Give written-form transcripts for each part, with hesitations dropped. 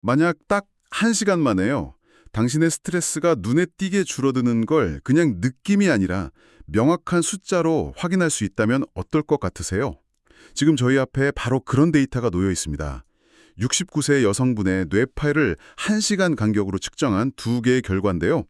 만약 딱 1시간 만에요. 당신의 스트레스가 눈에 띄게 줄어드는 걸 그냥 느낌이 아니라 명확한 숫자로 확인할 수 있다면 어떨 것 같으세요? 지금 저희 앞에 바로 그런 데이터가 놓여 있습니다. 69세 여성분의 뇌파를 1시간 간격으로 측정한 2개의 결과인데요.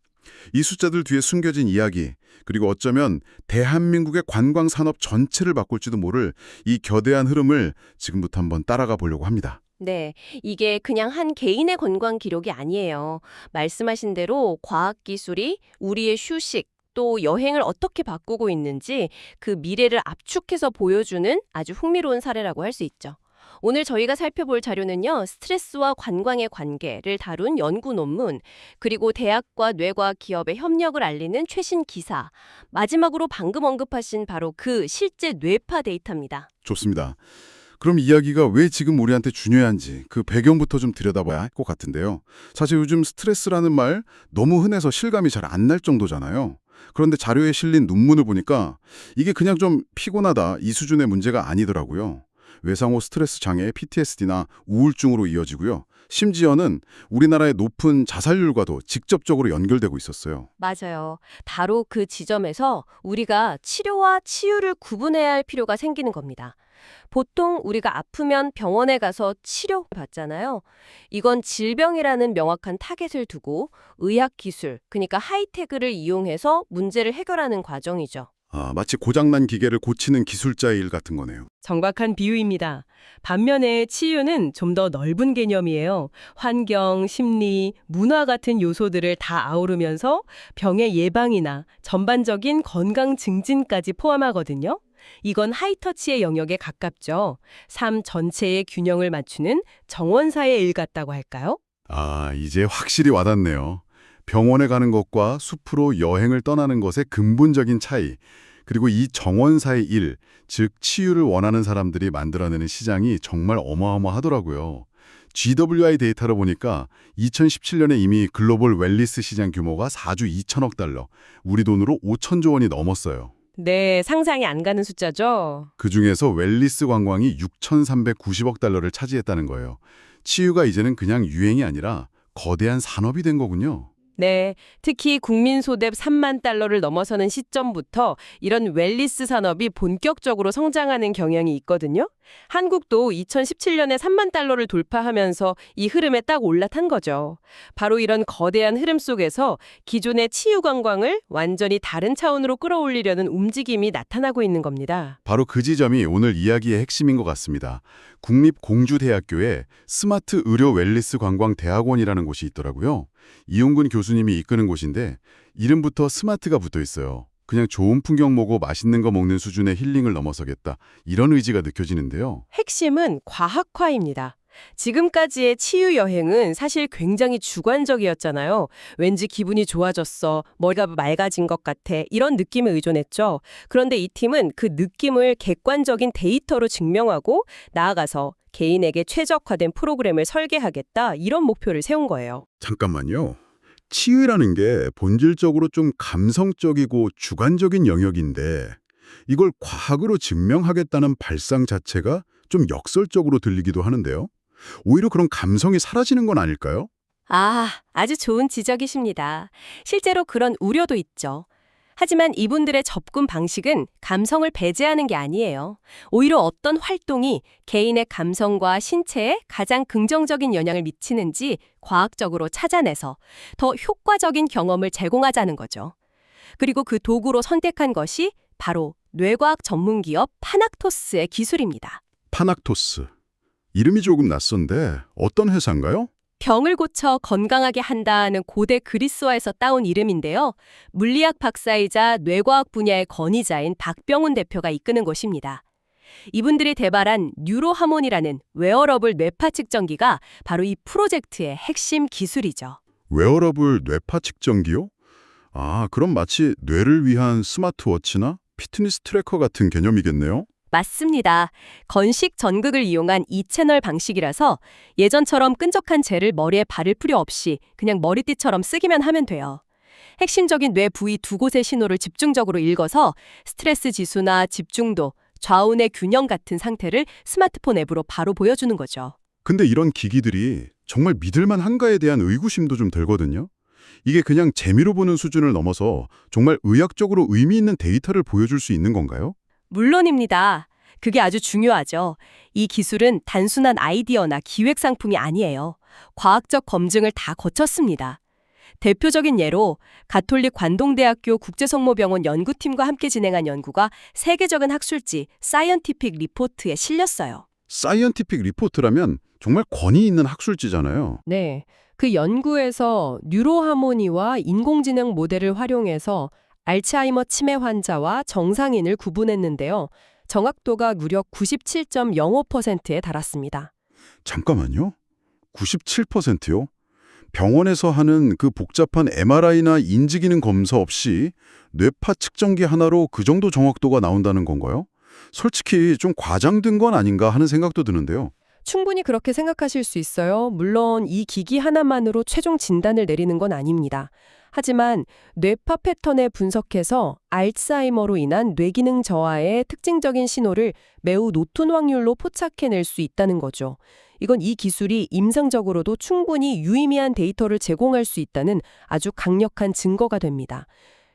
이 숫자들 뒤에 숨겨진 이야기, 그리고 어쩌면 대한민국의 관광산업 전체를 바꿀지도 모를 이 거대한 흐름을 지금부터 한번 따라가 보려고 합니다. 네, 이게 그냥 한 개인의 건강 기록이 아니에요. 말씀하신 대로 과학기술이 우리의 휴식, 또 여행을 어떻게 바꾸고 있는지 그 미래를 압축해서 보여주는 아주 흥미로운 사례라고 할 수 있죠. 오늘 저희가 살펴볼 자료는요, 스트레스와 관광의 관계를 다룬 연구 논문, 그리고 대학과 뇌과학 기업의 협력을 알리는 최신 기사, 마지막으로 방금 언급하신 바로 그 실제 뇌파 데이터입니다. 좋습니다. 그럼 이야기가 왜 지금 우리한테 중요한지 그 배경부터 좀 들여다봐야 할 것 같은데요. 사실 요즘 스트레스라는 말 너무 흔해서 실감이 잘 안 날 정도잖아요. 그런데 자료에 실린 논문을 보니까 이게 그냥 좀 피곤하다 이 수준의 문제가 아니더라고요. 외상후 스트레스 장애, PTSD나 우울증으로 이어지고요. 심지어는 우리나라의 높은 자살률과도 직접적으로 연결되고 있었어요. 맞아요. 바로 그 지점에서 우리가 치료와 치유를 구분해야 할 필요가 생기는 겁니다. 보통 우리가 아프면 병원에 가서 치료받잖아요. 이건 질병이라는 명확한 타겟을 두고 의학 기술, 그러니까 하이테크를 이용해서 문제를 해결하는 과정이죠. 마치 고장난 기계를 고치는 기술자의 일 같은 거네요. 정확한 비유입니다. 반면에 치유는 좀 더 넓은 개념이에요. 환경, 심리, 문화 같은 요소들을 다 아우르면서 병의 예방이나 전반적인 건강 증진까지 포함하거든요. 이건 하이터치의 영역에 가깝죠. 삶 전체의 균형을 맞추는 정원사의 일 같다고 할까요? 이제 확실히 와닿네요. 병원에 가는 것과 숲으로 여행을 떠나는 것의 근본적인 차이, 그리고 이 정원사의 일, 즉 치유를 원하는 사람들이 만들어내는 시장이 정말 어마어마하더라고요. GWI 데이터를 보니까 2017년에 이미 글로벌 웰니스 시장 규모가 4조 2천억 달러, 우리 돈으로 5천조 원이 넘었어요. 네, 상상이 안 가는 숫자죠. 그중에서 웰니스 관광이 6,390억 달러를 차지했다는 거예요. 치유가 이제는 그냥 유행이 아니라 거대한 산업이 된 거군요. 네, 특히 국민 소득 3만 달러를 넘어서는 시점부터 이런 웰니스 산업이 본격적으로 성장하는 경향이 있거든요. 한국도 2017년에 3만 달러를 돌파하면서 이 흐름에 딱 올라탄 거죠. 바로 이런 거대한 흐름 속에서 기존의 치유 관광을 완전히 다른 차원으로 끌어올리려는 움직임이 나타나고 있는 겁니다. 바로 그 지점이 오늘 이야기의 핵심인 것 같습니다. 국립공주대학교에 스마트 의료 웰니스 관광 대학원이라는 곳이 있더라고요. 이용근 교수님이 이끄는 곳인데 이름부터 스마트가 붙어 있어요. 그냥 좋은 풍경 보고 맛있는 거 먹는 수준의 힐링을 넘어서겠다. 이런 의지가 느껴지는데요. 핵심은 과학화입니다. 지금까지의 치유 여행은 사실 굉장히 주관적이었잖아요. 왠지 기분이 좋아졌어, 머리가 맑아진 것 같아, 이런 느낌에 의존했죠. 그런데 이 팀은 그 느낌을 객관적인 데이터로 증명하고 나아가서 개인에게 최적화된 프로그램을 설계하겠다, 이런 목표를 세운 거예요. 잠깐만요. 치유라는 게 본질적으로 좀 감성적이고 주관적인 영역인데 이걸 과학으로 증명하겠다는 발상 자체가 좀 역설적으로 들리기도 하는데요. 오히려 그런 감성이 사라지는 건 아닐까요? 아주 좋은 지적이십니다. 실제로 그런 우려도 있죠. 하지만 이분들의 접근 방식은 감성을 배제하는 게 아니에요. 오히려 어떤 활동이 개인의 감성과 신체에 가장 긍정적인 영향을 미치는지 과학적으로 찾아내서 더 효과적인 경험을 제공하자는 거죠. 그리고 그 도구로 선택한 것이 바로 뇌과학 전문기업 파낙토스의 기술입니다. 파낙토스. 이름이 조금 낯선데 어떤 회사인가요? 병을 고쳐 건강하게 한다는 고대 그리스어에서 따온 이름인데요. 물리학 박사이자 뇌과학 분야의 권위자인 박병훈 대표가 이끄는 곳입니다. 이분들이 개발한 뉴로하몬이라는 웨어러블 뇌파 측정기가 바로 이 프로젝트의 핵심 기술이죠. 웨어러블 뇌파 측정기요? 그럼 마치 뇌를 위한 스마트워치나 피트니스 트래커 같은 개념이겠네요? 맞습니다. 건식 전극을 이용한 2채널 방식이라서 예전처럼 끈적한 젤을 머리에 바를 필요 없이 그냥 머리띠처럼 쓰기만 하면 돼요. 핵심적인 뇌 부위 두 곳의 신호를 집중적으로 읽어서 스트레스 지수나 집중도, 좌우의 균형 같은 상태를 스마트폰 앱으로 바로 보여주는 거죠. 근데 이런 기기들이 정말 믿을만한가에 대한 의구심도 좀 들거든요. 이게 그냥 재미로 보는 수준을 넘어서 정말 의학적으로 의미 있는 데이터를 보여줄 수 있는 건가요? 물론입니다. 그게 아주 중요하죠. 이 기술은 단순한 아이디어나 기획 상품이 아니에요. 과학적 검증을 다 거쳤습니다. 대표적인 예로 가톨릭 관동대학교 국제성모병원 연구팀과 함께 진행한 연구가 세계적인 학술지 사이언티픽 리포트에 실렸어요. 사이언티픽 리포트라면 정말 권위 있는 학술지잖아요. 네. 그 연구에서 뉴로하모니와 인공지능 모델을 활용해서 알츠하이머 치매 환자와 정상인을 구분했는데요. 정확도가 무려 97.05%에 달았습니다. 잠깐만요. 97%요? 병원에서 하는 그 복잡한 MRI나 인지기능 검사 없이 뇌파 측정기 하나로 그 정도 정확도가 나온다는 건가요? 솔직히 좀 과장된 건 아닌가 하는 생각도 드는데요. 충분히 그렇게 생각하실 수 있어요. 물론 이 기기 하나만으로 최종 진단을 내리는 건 아닙니다. 하지만 뇌파 패턴을 분석해서 알츠하이머로 인한 뇌기능 저하의 특징적인 신호를 매우 높은 확률로 포착해낼 수 있다는 거죠. 이건 이 기술이 임상적으로도 충분히 유의미한 데이터를 제공할 수 있다는 아주 강력한 증거가 됩니다.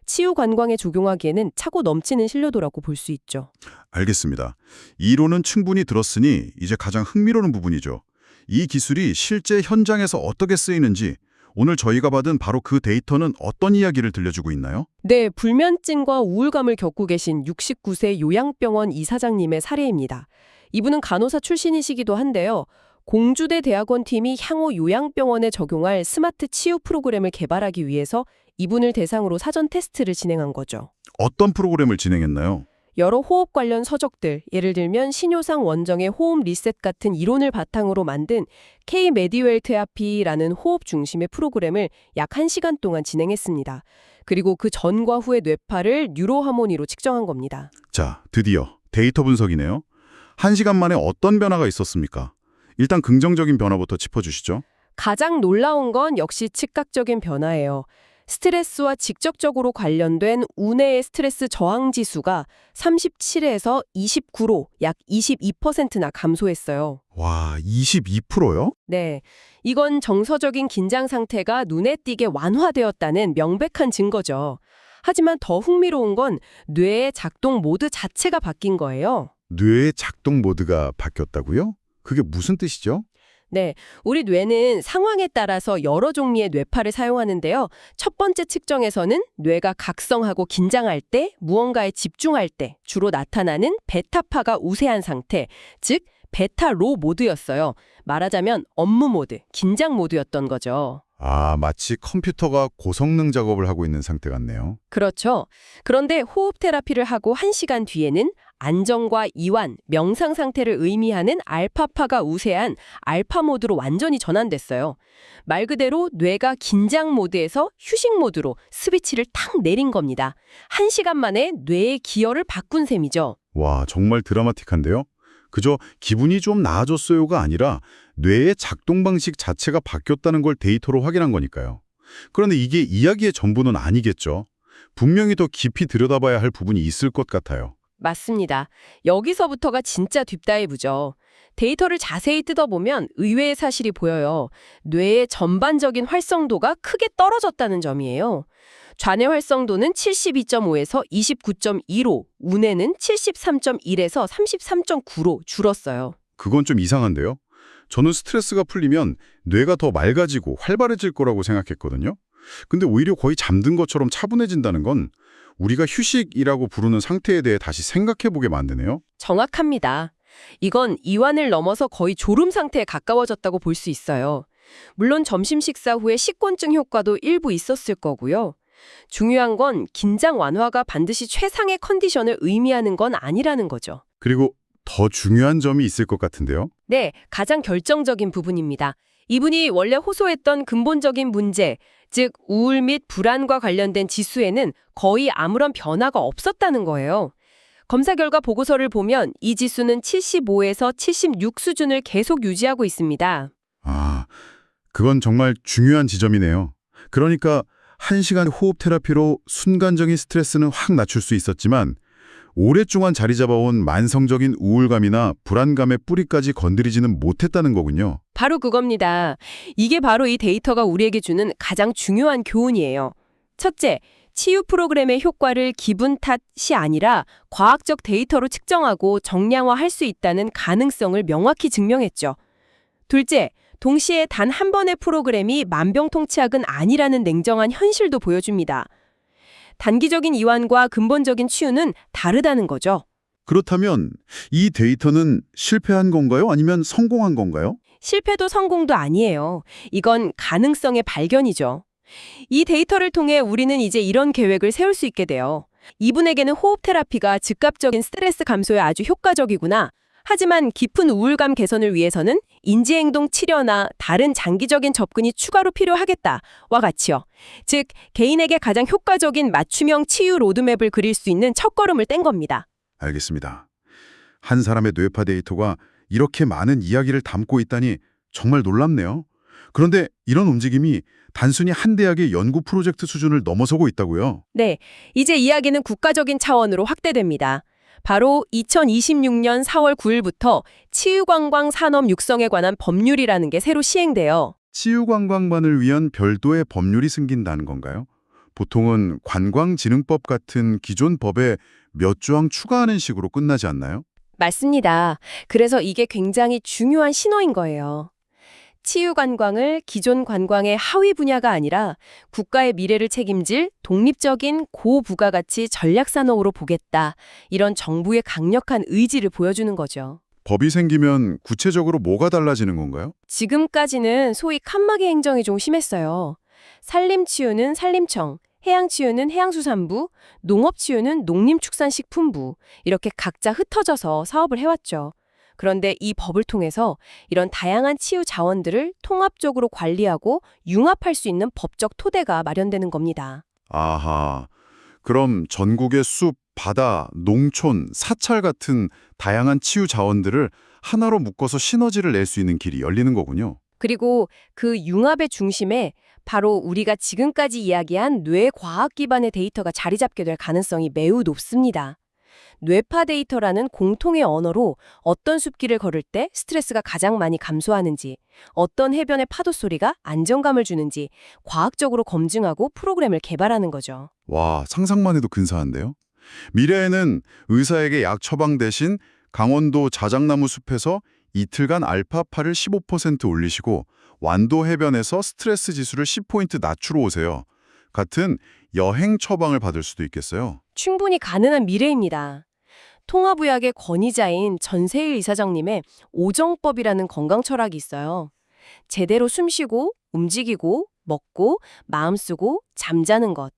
치유 관광에 적용하기에는 차고 넘치는 신뢰도라고 볼 수 있죠. 알겠습니다. 이론은 충분히 들었으니 이제 가장 흥미로운 부분이죠. 이 기술이 실제 현장에서 어떻게 쓰이는지 오늘 저희가 받은 바로 그 데이터는 어떤 이야기를 들려주고 있나요? 네, 불면증과 우울감을 겪고 계신 69세 요양병원 이사장님의 사례입니다. 이분은 간호사 출신이시기도 한데요. 공주대 대학원 팀이 향후 요양병원에 적용할 스마트 치유 프로그램을 개발하기 위해서 이분을 대상으로 사전 테스트를 진행한 거죠. 어떤 프로그램을 진행했나요? 여러 호흡 관련 서적들, 예를 들면 신효상 원정의 호흡 리셋 같은 이론을 바탕으로 만든 K-메디웰 테라피라는 호흡 중심의 프로그램을 약 1시간 동안 진행했습니다. 그리고 그 전과 후의 뇌파를 뉴로하모니로 측정한 겁니다. 자, 드디어 데이터 분석이네요. 1시간 만에 어떤 변화가 있었습니까? 일단 긍정적인 변화부터 짚어주시죠. 가장 놀라운 건 역시 즉각적인 변화예요. 스트레스와 직접적으로 관련된 우뇌의 스트레스 저항 지수가 37에서 29로 약 22%나 감소했어요. 와, 22%요? 네, 이건 정서적인 긴장 상태가 눈에 띄게 완화되었다는 명백한 증거죠. 하지만 더 흥미로운 건 뇌의 작동 모드 자체가 바뀐 거예요. 뇌의 작동 모드가 바뀌었다고요? 그게 무슨 뜻이죠? 네, 우리 뇌는 상황에 따라서 여러 종류의 뇌파를 사용하는데요. 첫 번째 측정에서는 뇌가 각성하고 긴장할 때, 무언가에 집중할 때 주로 나타나는 베타파가 우세한 상태, 즉 베타-로 모드였어요. 말하자면 업무 모드, 긴장 모드였던 거죠. 아, 마치 컴퓨터가 고성능 작업을 하고 있는 상태 같네요. 그렇죠. 그런데 호흡 테라피를 하고 1시간 뒤에는 안정과 이완, 명상 상태를 의미하는 알파파가 우세한 알파 모드로 완전히 전환됐어요. 말 그대로 뇌가 긴장 모드에서 휴식 모드로 스위치를 탁 내린 겁니다. 1시간 만에 뇌의 기혈을 바꾼 셈이죠. 와, 정말 드라마틱한데요? 그저 기분이 좀 나아졌어요가 아니라 뇌의 작동 방식 자체가 바뀌었다는 걸 데이터로 확인한 거니까요. 그런데 이게 이야기의 전부는 아니겠죠. 분명히 더 깊이 들여다봐야 할 부분이 있을 것 같아요. 맞습니다. 여기서부터가 진짜 딥다이브죠. 데이터를 자세히 뜯어보면 의외의 사실이 보여요. 뇌의 전반적인 활성도가 크게 떨어졌다는 점이에요. 좌뇌 활성도는 72.5에서 29.2로, 우뇌는 73.1에서 33.9로 줄었어요. 그건 좀 이상한데요? 저는 스트레스가 풀리면 뇌가 더 맑아지고 활발해질 거라고 생각했거든요. 근데 오히려 거의 잠든 것처럼 차분해진다는 건 우리가 휴식이라고 부르는 상태에 대해 다시 생각해보게 만드네요. 정확합니다. 이건 이완을 넘어서 거의 졸음 상태에 가까워졌다고 볼 수 있어요. 물론 점심 식사 후에 식곤증 효과도 일부 있었을 거고요. 중요한 건 긴장 완화가 반드시 최상의 컨디션을 의미하는 건 아니라는 거죠. 그리고 더 중요한 점이 있을 것 같은데요. 네, 가장 결정적인 부분입니다. 이분이 원래 호소했던 근본적인 문제, 즉 우울 및 불안과 관련된 지수에는 거의 아무런 변화가 없었다는 거예요. 검사 결과 보고서를 보면 이 지수는 75에서 76 수준을 계속 유지하고 있습니다. 아, 그건 정말 중요한 지점이네요. 그러니까 1시간 호흡 테라피로 순간적인 스트레스는 확 낮출 수 있었지만 오랫동안 자리 잡아온 만성적인 우울감이나 불안감의 뿌리까지 건드리지는 못했다는 거군요. 바로 그겁니다. 이게 바로 이 데이터가 우리에게 주는 가장 중요한 교훈이에요. 첫째, 치유 프로그램의 효과를 기분 탓이 아니라 과학적 데이터로 측정하고 정량화할 수 있다는 가능성을 명확히 증명했죠. 둘째, 동시에 단 한 번의 프로그램이 만병통치약은 아니라는 냉정한 현실도 보여줍니다. 단기적인 이완과 근본적인 치유는 다르다는 거죠. 그렇다면 이 데이터는 실패한 건가요? 아니면 성공한 건가요? 실패도 성공도 아니에요. 이건 가능성의 발견이죠. 이 데이터를 통해 우리는 이제 이런 계획을 세울 수 있게 돼요. 이분에게는 호흡 테라피가 즉각적인 스트레스 감소에 아주 효과적이구나. 하지만 깊은 우울감 개선을 위해서는 인지행동 치료나 다른 장기적인 접근이 추가로 필요하겠다와 같이요. 즉, 개인에게 가장 효과적인 맞춤형 치유 로드맵을 그릴 수 있는 첫걸음을 뗀 겁니다. 알겠습니다. 한 사람의 뇌파 데이터가 이렇게 많은 이야기를 담고 있다니 정말 놀랍네요. 그런데 이런 움직임이 단순히 한 대학의 연구 프로젝트 수준을 넘어서고 있다고요? 네, 이제 이야기는 국가적인 차원으로 확대됩니다. 바로 2026년 4월 9일부터 치유관광 산업 육성에 관한 법률이라는 게 새로 시행돼요. 치유관광만을 위한 별도의 법률이 생긴다는 건가요? 보통은 관광진흥법 같은 기존 법에 몇 조항 추가하는 식으로 끝나지 않나요? 맞습니다. 그래서 이게 굉장히 중요한 신호인 거예요. 치유관광을 기존 관광의 하위 분야가 아니라 국가의 미래를 책임질 독립적인 고부가가치 전략산업으로 보겠다. 이런 정부의 강력한 의지를 보여주는 거죠. 법이 생기면 구체적으로 뭐가 달라지는 건가요? 지금까지는 소위 칸막이 행정이 좀 심했어요. 산림치유는 산림청, 해양치유는 해양수산부, 농업치유는 농림축산식품부 이렇게 각자 흩어져서 사업을 해왔죠. 그런데 이 법을 통해서 이런 다양한 치유 자원들을 통합적으로 관리하고 융합할 수 있는 법적 토대가 마련되는 겁니다. 아하, 그럼 전국의 숲, 바다, 농촌, 사찰 같은 다양한 치유 자원들을 하나로 묶어서 시너지를 낼 수 있는 길이 열리는 거군요. 그리고 그 융합의 중심에 바로 우리가 지금까지 이야기한 뇌과학 기반의 데이터가 자리 잡게 될 가능성이 매우 높습니다. 뇌파 데이터라는 공통의 언어로 어떤 숲길을 걸을 때 스트레스가 가장 많이 감소하는지, 어떤 해변의 파도 소리가 안정감을 주는지 과학적으로 검증하고 프로그램을 개발하는 거죠. 와, 상상만 해도 근사한데요? 미래에는 의사에게 약 처방 대신 강원도 자작나무 숲에서 이틀간 알파파를 15% 올리시고 완도 해변에서 스트레스 지수를 10포인트 낮추러 오세요. 같은 여행 처방을 받을 수도 있겠어요. 충분히 가능한 미래입니다. 통합의학의 권위자인 전세일 이사장님의 오정법이라는 건강 철학이 있어요. 제대로 숨쉬고 움직이고 먹고 마음 쓰고 잠자는 것.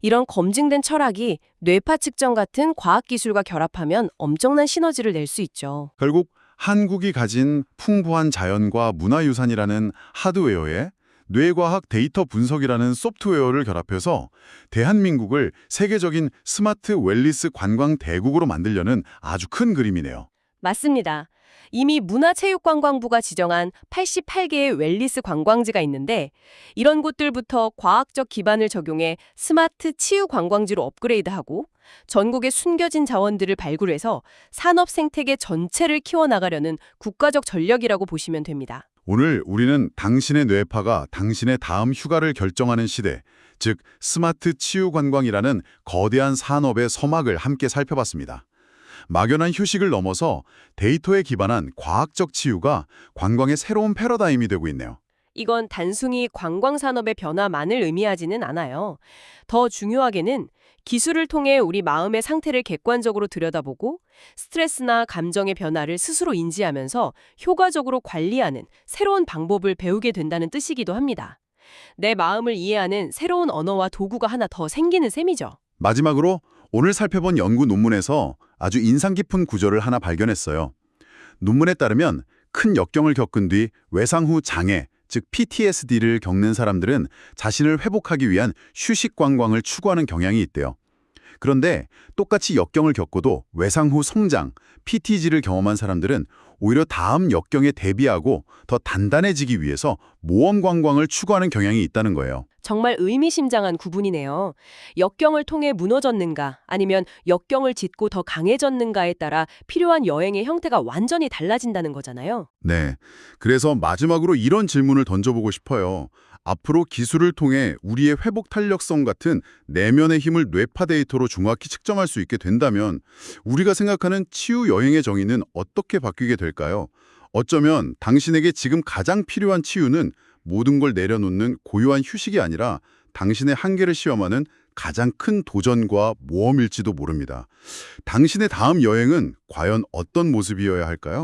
이런 검증된 철학이 뇌파 측정 같은 과학기술과 결합하면 엄청난 시너지를 낼 수 있죠. 결국 한국이 가진 풍부한 자연과 문화유산이라는 하드웨어에 뇌과학 데이터 분석이라는 소프트웨어를 결합해서 대한민국을 세계적인 스마트 웰니스 관광 대국으로 만들려는 아주 큰 그림이네요. 맞습니다. 이미 문화체육관광부가 지정한 88개의 웰니스 관광지가 있는데 이런 곳들부터 과학적 기반을 적용해 스마트 치유 관광지로 업그레이드하고 전국의 숨겨진 자원들을 발굴해서 산업 생태계 전체를 키워나가려는 국가적 전략이라고 보시면 됩니다. 오늘 우리는 당신의 뇌파가 당신의 다음 휴가를 결정하는 시대, 즉 스마트 치유 관광이라는 거대한 산업의 서막을 함께 살펴봤습니다. 막연한 휴식을 넘어서 데이터에 기반한 과학적 치유가 관광의 새로운 패러다임이 되고 있네요. 이건 단순히 관광산업의 변화만을 의미하지는 않아요. 더 중요하게는 기술을 통해 우리 마음의 상태를 객관적으로 들여다보고 스트레스나 감정의 변화를 스스로 인지하면서 효과적으로 관리하는 새로운 방법을 배우게 된다는 뜻이기도 합니다. 내 마음을 이해하는 새로운 언어와 도구가 하나 더 생기는 셈이죠. 마지막으로 오늘 살펴본 연구 논문에서 아주 인상 깊은 구조를 하나 발견했어요. 논문에 따르면 큰 역경을 겪은 뒤 외상 후 장애, 즉 PTSD를 겪는 사람들은 자신을 회복하기 위한 휴식 관광을 추구하는 경향이 있대요. 그런데 똑같이 역경을 겪고도 외상 후 성장, PTG를 경험한 사람들은 오히려 다음 역경에 대비하고 더 단단해지기 위해서 모험 관광을 추구하는 경향이 있다는 거예요. 정말 의미심장한 구분이네요. 역경을 통해 무너졌는가 아니면 역경을 딛고 더 강해졌는가에 따라 필요한 여행의 형태가 완전히 달라진다는 거잖아요. 네. 그래서 마지막으로 이런 질문을 던져보고 싶어요. 앞으로 기술을 통해 우리의 회복 탄력성 같은 내면의 힘을 뇌파 데이터로 정확히 측정할 수 있게 된다면 우리가 생각하는 치유 여행의 정의는 어떻게 바뀌게 될까요? 어쩌면 당신에게 지금 가장 필요한 치유는 모든 걸 내려놓는 고요한 휴식이 아니라 당신의 한계를 시험하는 가장 큰 도전과 모험일지도 모릅니다. 당신의 다음 여행은 과연 어떤 모습이어야 할까요?